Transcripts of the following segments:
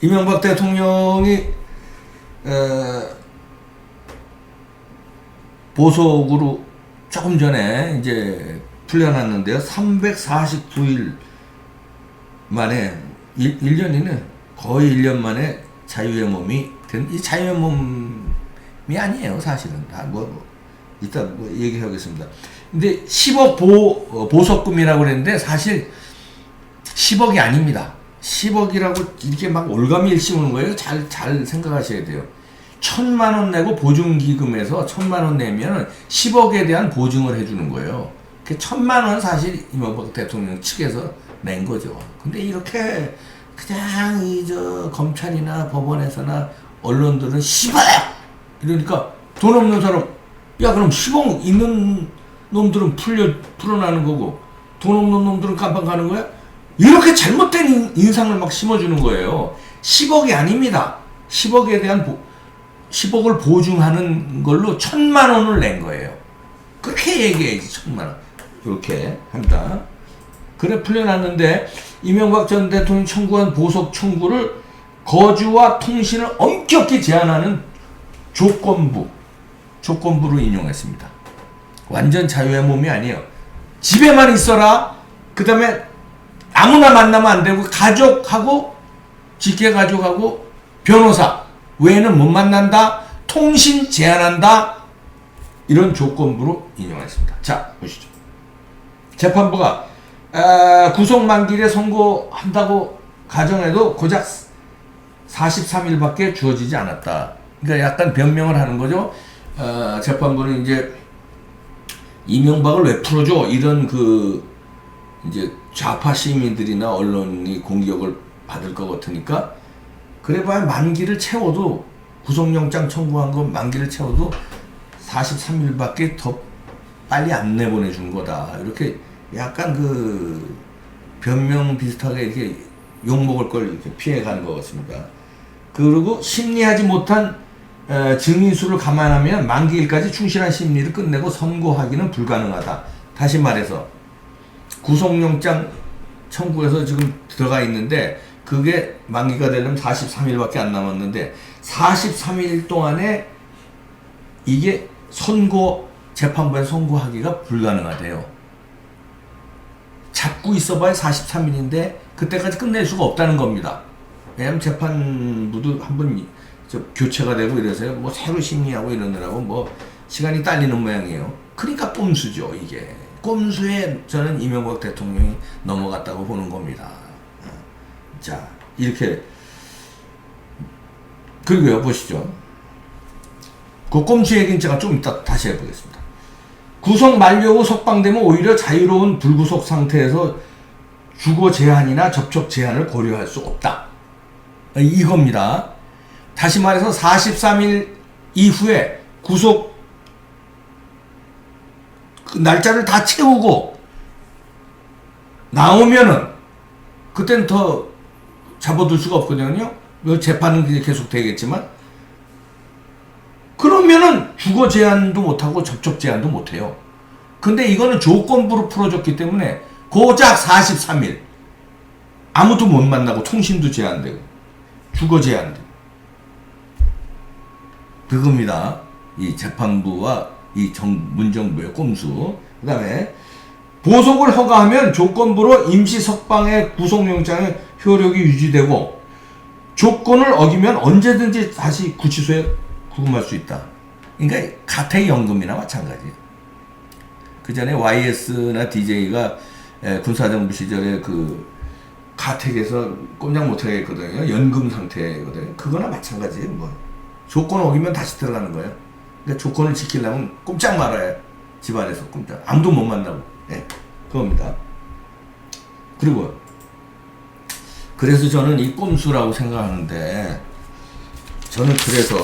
이명박 대통령이 보석으로 조금 전에 이제 풀려났는데요. 349일 만에 1년이네. 거의 1년 만에 자유의 몸이 된, 이 자유의 몸이 아니에요, 사실은. 이따 얘기하겠습니다. 근데 10억 보석금이라고 그랬는데 사실 10억이 아닙니다. 10억이라고 이렇게 막 올가미 일심오는 거예요. 잘 생각하셔야 돼요. 1,000만 원 내고 보증기금에서 1,000만 원 내면 10억에 대한 보증을 해주는 거예요. 그 1,000만 원 사실 이명박 대통령 측에서 낸 거죠. 근데 이렇게 그냥 검찰이나 법원에서나 언론들은 10억이야! 이러니까 돈 없는 사람, 야, 그럼 10억 있는 놈들은 풀어나는 거고, 돈 없는 놈들은 깜빵 가는 거야? 이렇게 잘못된 인상을 막 심어주는 거예요. 10억이 아닙니다. 10억에 대한 10억을 보증하는 걸로 1,000만 원을 낸 거예요. 그렇게 얘기해야지, 1,000만 원. 이렇게 합니다. 그래 풀려났는데, 이명박 전 대통령이 청구한 보석 청구를 거주와 통신을 엄격히 제한하는 조건부로 인용했습니다. 완전 자유의 몸이 아니에요. 집에만 있어라. 그 다음에 아무나 만나면 안 되고, 가족하고, 직계 가족하고, 변호사 외에는 못 만난다. 통신 제한한다. 이런 조건부로 인용했습니다. 자, 보시죠. 재판부가 구속 만기일에 선고한다고 가정해도 고작 43일밖에 주어지지 않았다. 그러니까 약간 변명을 하는 거죠. 재판부는 이제 이명박을 왜 풀어줘? 이런 이제 좌파 시민들이나 언론이 공격을 받을 것 같으니까, 그래봐야 만기를 채워도, 구속영장 청구한 거 만기를 채워도 43일밖에 더 빨리 안 내보내준 거다. 이렇게 약간 변명 비슷하게 이렇게 욕먹을 걸 이렇게 피해가는 것 같습니다. 그리고 심리하지 못한 증인수를 감안하면 만기일까지 충실한 심리를 끝내고 선고하기는 불가능하다. 다시 말해서 구속영장 청구해서 지금 들어가 있는데, 그게 만기가 되려면 43일밖에 안 남았는데 43일 동안에 이게 재판부에 선고하기가 불가능하대요. 잡고 있어봐야 43일인데 그때까지 끝낼 수가 없다는 겁니다. 왜냐면 재판부도 한번 교체가 되고 이래서요, 뭐 새로 심리하고 이러느라고 시간이 딸리는 모양이에요. 그러니까 꼼수죠, 이게. 꼼수에 저는 이명박 대통령이 넘어갔다고 보는 겁니다. 자, 이렇게. 그리고요, 보시죠. 그 꼼수 얘기는 제가 좀 이따 다시 해보겠습니다. 구속 만료 후 석방되면 오히려 자유로운 불구속 상태에서 주거 제한이나 접촉 제한을 고려할 수 없다. 이겁니다. 다시 말해서 43일 이후에 구속 날짜를 다 채우고 나오면은 그때는 더 잡아둘 수가 없거든요. 재판은 계속 되겠지만, 그러면은 주거 제한도 못하고 접촉 제한도 못해요. 근데 이거는 조건부로 풀어줬기 때문에 고작 43일 아무도 못 만나고 통신도 제한되고 주거 제한되고, 그겁니다. 이 재판부와 이 문정부의 꼼수. 그 다음에 보석을 허가하면 조건부로 임시 석방의 구속영장의 효력이 유지되고, 조건을 어기면 언제든지 다시 구치소에 구금할 수 있다. 그러니까 가택연금이나 마찬가지예요. 그 전에 YS나 DJ가 군사정부 시절에 가택에서 꼼짝 못하게 했거든요. 연금 상태거든요. 그거나 마찬가지예요. 조건 어기면 다시 들어가는 거예요. 그러니까 조건을 지키려면 꼼짝 말아야 집안에서 꼼짝. 아무도 못 만나고. 그겁니다. 그리고 그래서 저는 이 꼼수라고 생각하는데, 저는 그래서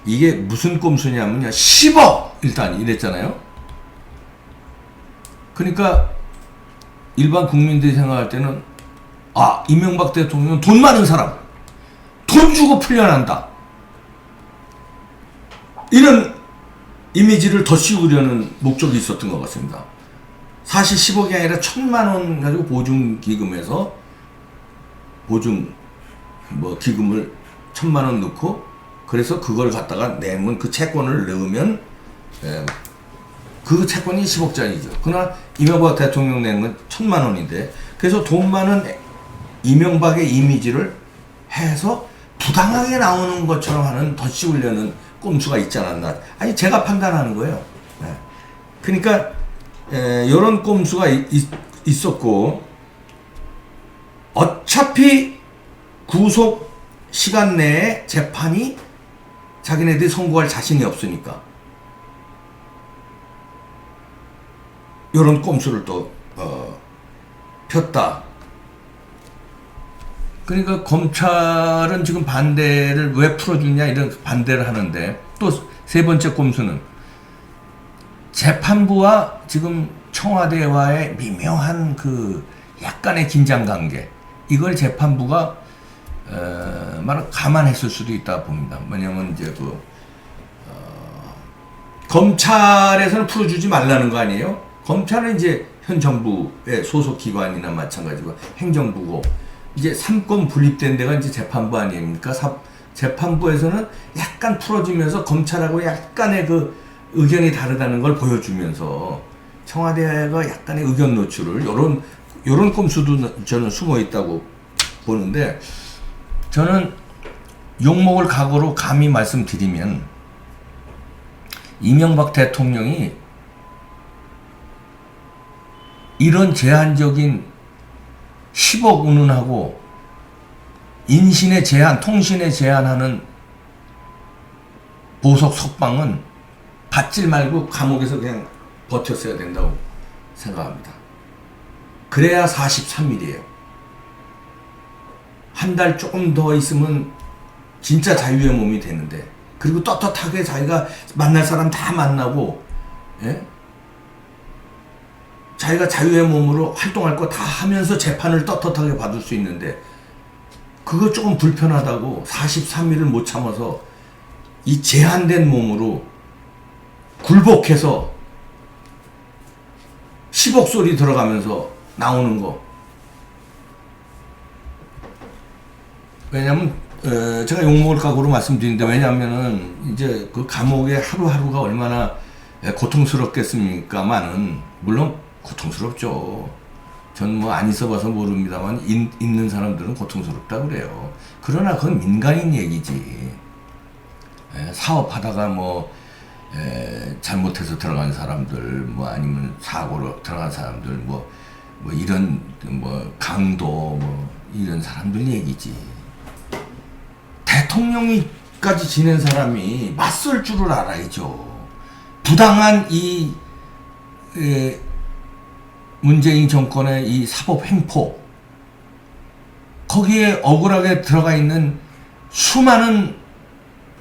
이게 무슨 꼼수냐면요, 10억 일단 이랬잖아요. 그러니까 일반 국민들이 생각할 때는, 이명박 대통령은 돈 많은 사람, 돈 주고 풀려난다, 이런 이미지를 더 씌우려는 목적이 있었던 것 같습니다. 사실 10억이 아니라 1,000만 원 가지고 보증기금에서 보증 뭐 기금을 1,000만 원 넣고 그래서 그걸 갖다가 내면 그 채권을 넣으면 그 채권이 10억짜리죠. 그러나 이명박 대통령 내는 건 1,000만 원인데 그래서 돈 많은 이명박의 이미지를 해서 부당하게 나오는 것처럼 하는 덧씌우려는 꼼수가 있지 않았나. 아니 제가 판단하는 거예요. 그러니까 이런 꼼수가 있었고 어차피 구속 시간 내에 재판이 자기네들이 선고할 자신이 없으니까 이런 꼼수를 또 폈다. 그러니까 검찰은 지금 반대를 왜 풀어주냐 이런 반대를 하는데 또 세 번째 꼼수는 재판부와 지금 청와대와의 미묘한 그 약간의 긴장 관계 이걸 재판부가 말을 감안했을 수도 있다 봅니다. 뭐냐면 이제 검찰에서는 풀어주지 말라는 거 아니에요? 검찰은 이제 현 정부의 소속 기관이나 마찬가지고 행정부고 이제 3권 분립된 데가 이제 재판부 아닙니까? 재판부에서는 약간 풀어주면서 검찰하고 약간의 그 의견이 다르다는 걸 보여주면서 청와대가 약간의 의견 노출을 요런 꼼수도 저는 숨어 있다고 보는데 저는 욕먹을 각오로 감히 말씀드리면 이명박 대통령이 이런 제한적인 10억 운운하고 인신의 제한, 통신의 제한하는 보석 석방은 받질 말고 감옥에서 그냥 버텼어야 된다고 생각합니다. 그래야 43일이에요. 한 달 조금 더 있으면 진짜 자유의 몸이 되는데 그리고 떳떳하게 자기가 만날 사람 다 만나고 자기가 자유의 몸으로 활동할 거 다 하면서 재판을 떳떳하게 받을 수 있는데 그거 조금 불편하다고 43일을 못 참아서 이 제한된 몸으로 굴복해서 10억 소리 들어가면서 나오는 거. 왜냐면 제가 욕먹을 각오로 말씀드리는데 왜냐면은 이제 그 감옥의 하루하루가 얼마나 고통스럽겠습니까만은 물론 고통스럽죠. 전 뭐 안 있어봐서 모릅니다만 있는 사람들은 고통스럽다 그래요. 그러나 그건 민간인 얘기지. 사업하다가 뭐 잘못해서 들어간 사람들 뭐 아니면 사고로 들어간 사람들 뭐 이런 뭐 강도 뭐 이런 사람들 얘기지. 대통령이까지 지낸 사람이 맞설 줄을 알아야죠. 부당한 이 문재인 정권의 이 사법 횡포 거기에 억울하게 들어가 있는 수많은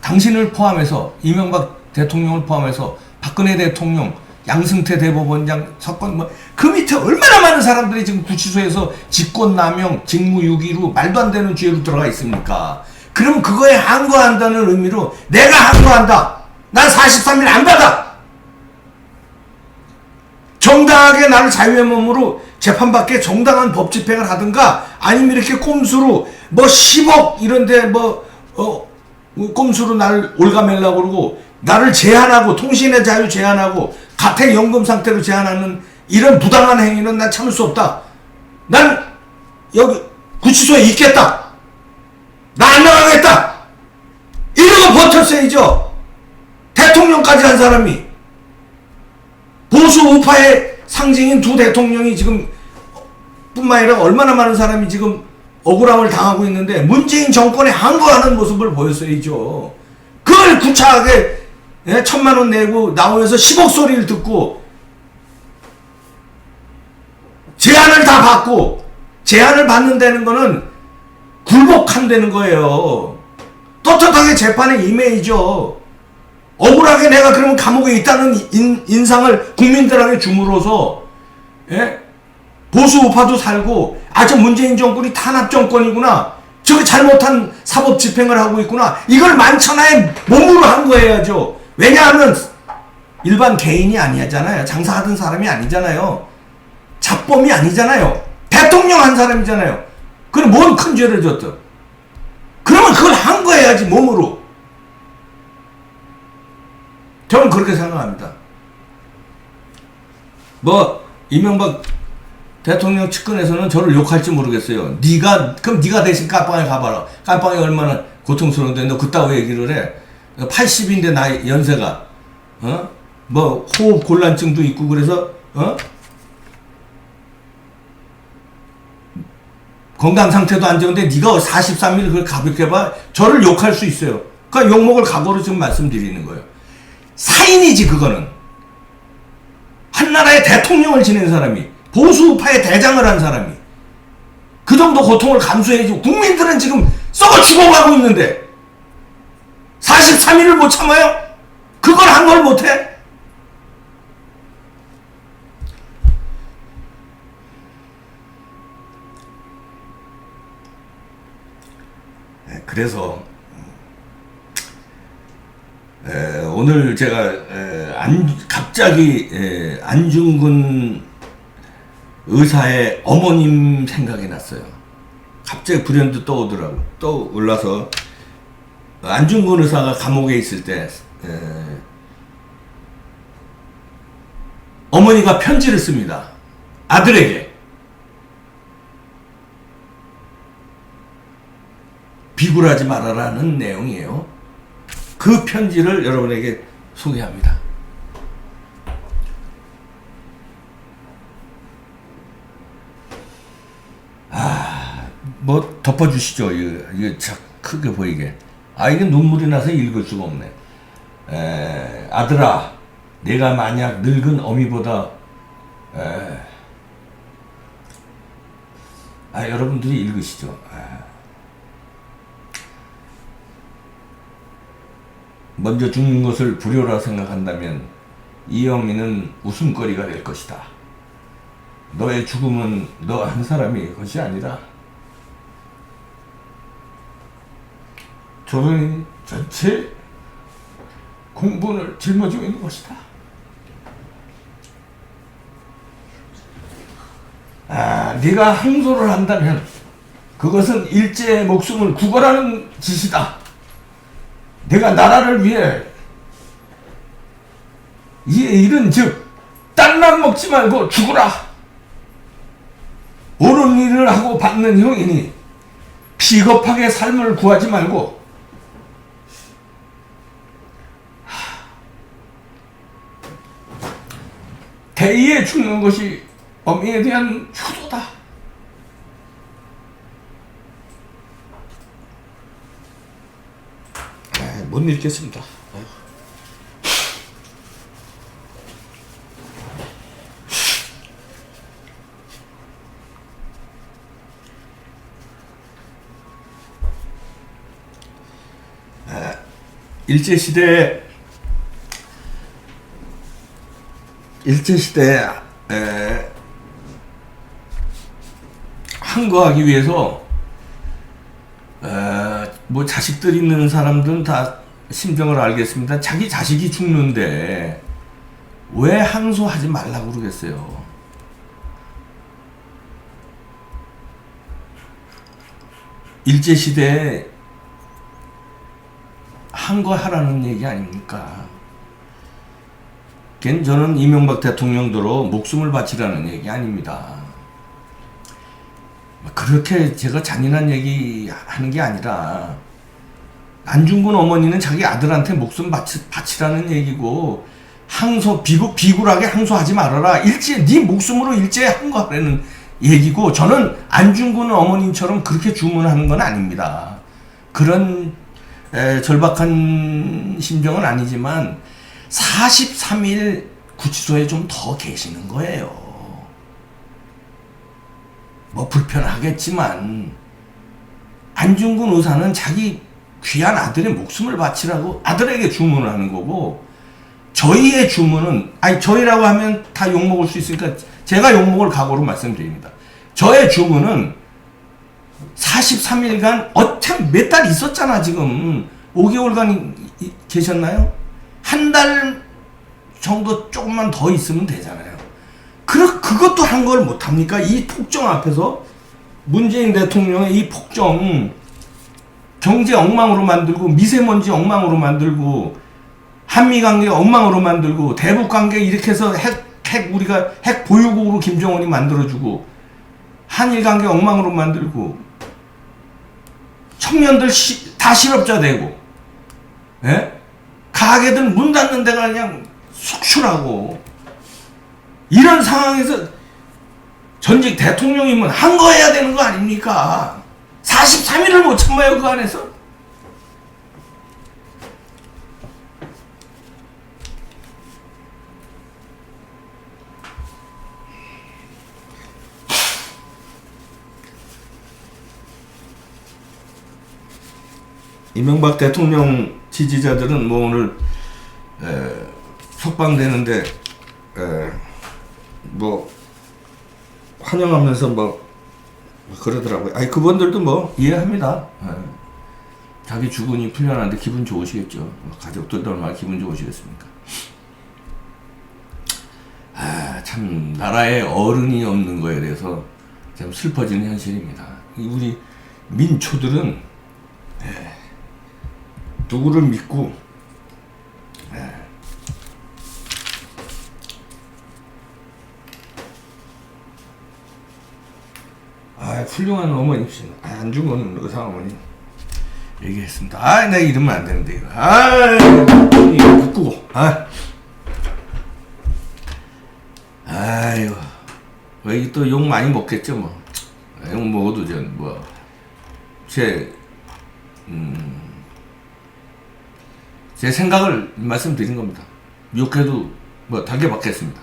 당신을 포함해서 이명박 대통령을 포함해서 박근혜 대통령 양승태 대법원장 사건 뭐 그 밑에 얼마나 많은 사람들이 지금 구치소에서 직권남용 직무유기로 말도 안 되는 죄로 들어가 있습니까? 그럼 그거에 항거한다는 의미로 내가 항거한다. 난 43일 안 받아. 정당하게 나를 자유의 몸으로 재판받게 정당한 법 집행을 하든가 아니면 이렇게 꼼수로 뭐 10억 이런데 꼼수로 나를 올가매려고 그러고 나를 제한하고 통신의 자유 제한하고 가택연금 상태로 제한하는 이런 부당한 행위는 난 참을 수 없다. 난 여기 구치소에 있겠다. 나 안 나가겠다. 이러고 버텼어야죠. 대통령까지 한 사람이 보수 우파의 상징인 두 대통령이 지금 뿐만 아니라 얼마나 많은 사람이 지금 억울함을 당하고 있는데 문재인 정권에 항거하는 모습을 보였어야죠. 그걸 구차하게 1,000만 원 내고 나오면서 10억 소리를 듣고 제한을 다 받고 제한을 받는다는 거는 굴복한다는 거예요. 떳떳하게 재판에 임해야죠. 억울하게 내가 그러면 감옥에 있다는 인상을 국민들에게 줌으로써 보수 우파도 살고 저 문재인 정권이 탄압 정권이구나. 저게 잘못한 사법 집행을 하고 있구나. 이걸 만천하에 몸으로 한 거예요. 왜냐하면 일반 개인이 아니잖아요. 장사하던 사람이 아니잖아요. 잡범이 아니잖아요. 대통령 한 사람이잖아요. 그럼 뭔 큰 죄를 졌든. 그러면 그걸 항거해야지, 몸으로. 저는 그렇게 생각합니다. 뭐 이명박 대통령 측근에서는 저를 욕할지 모르겠어요. 그럼 네가 대신 깜빵에 가봐라. 깜빵에 얼마나 고통스러운데 너 그따위 얘기를 해. 80인데 나이 연세가 뭐 호흡 곤란증도 있고 그래서 건강 상태도 안 좋은데 네가 43일 그걸 가볍게 봐. 저를 욕할 수 있어요. 그러니까 욕먹을 각오로 지금 말씀드리는 거예요. 사인이지 그거는. 한나라의 대통령을 지낸 사람이, 보수파의 대장을 한 사람이 그 정도 고통을 감수해야지. 국민들은 지금 썩어 죽어가고 있는데 43일을 못 참아요? 그걸 한 걸 못해? 그래서 오늘 제가 갑자기 안중근 의사의 어머님 생각이 났어요. 갑자기 불현듯 떠오더라고. 떠올라서 안중근 의사가 감옥에 있을 때 어머니가 편지를 씁니다. 아들에게. 비굴하지 말아라는 내용이에요. 그 편지를 여러분에게 소개합니다. 뭐 덮어주시죠. 이거 크게 보이게. 이게 눈물이 나서 읽을 수가 없네. 아들아, 내가 만약 늙은 어미보다 여러분들이 읽으시죠. 먼저 죽는 것을 불효라 생각한다면 이 어미는 웃음거리가 될 것이다. 너의 죽음은 너 한 사람의 것이 아니라 조선인 전체 공분을 짊어지고 있는 것이다. 네가 항소를 한다면 그것은 일제의 목숨을 구걸하는 짓이다. 내가 나라를 위해 이 일은 즉 딴맘 먹지 말고 죽으라. 옳은 일을 하고 받는 형이니 비겁하게 삶을 구하지 말고 대의에 죽는 것이 어미에 대한 효도다. 못 읽겠습니다. 일제시대에 항거하기 위해서 뭐 자식들 있는 사람들은 다 심정을 알겠습니다. 자기 자식이 죽는데 왜 항소하지 말라고 그러겠어요. 일제시대에 항거하라는 얘기 아닙니까? 걔는 저는 이명박 대통령도로 목숨을 바치라는 얘기 아닙니다. 그렇게 제가 잔인한 얘기 하는 게 아니라 안중근 어머니는 자기 아들한테 목숨 바치라는 얘기고 비굴하게 항소하지 말아라. 네 목숨으로 일제에 항거하라는 얘기고 저는 안중근 어머님처럼 그렇게 주문하는 건 아닙니다. 그런 절박한 심정은 아니지만 43일 구치소에 좀 더 계시는 거예요. 뭐 불편하겠지만 안중근 의사는 자기 귀한 아들의 목숨을 바치라고 아들에게 주문을 하는 거고 저희의 주문은 저희라고 하면 다 욕먹을 수 있으니까 제가 욕먹을 각오로 말씀드립니다. 저의 주문은 43일간 어참 몇 달 있었잖아. 지금 5개월간 계셨나요? 한 달 정도 조금만 더 있으면 되잖아요. 그것도 한 걸 못합니까? 이 폭정 앞에서 문재인 대통령의 이 폭정, 경제 엉망으로 만들고 미세먼지 엉망으로 만들고 한미 관계 엉망으로 만들고 대북 관계 이렇게 해서 우리가 핵 보유국으로 김정은이 만들어주고 한일 관계 엉망으로 만들고 청년들 다 실업자 되고, 예? 가게들 문 닫는 데가 그냥 속출하고, 이런 상황에서 전직 대통령이면 한 거 해야 되는 거 아닙니까? 43일을 못 참아요, 그 안에서? 이명박 대통령 지지자들은 뭐 오늘 석방되는데 뭐 환영하면서 뭐 그러더라고요. 아니 그분들도 뭐 이해합니다. 자기 주군이 풀려나는데 기분 좋으시겠죠. 가족들도 얼마나 기분 좋으시겠습니까? 참 나라에 어른이 없는 거에 대해서 참 슬퍼지는 현실입니다. 우리 민초들은 누구를 믿고 훌륭한 어머니십니다. 안 죽은 의사 어머니 얘기했습니다. 내 이러면 안 되는데 이거. 이거 바꾸고. 아유, 왜 또 욕 많이 먹겠죠 뭐. 욕 먹어도 전 뭐 제 생각을 말씀드린 겁니다. 욕해도 뭐 달게 받겠습니다.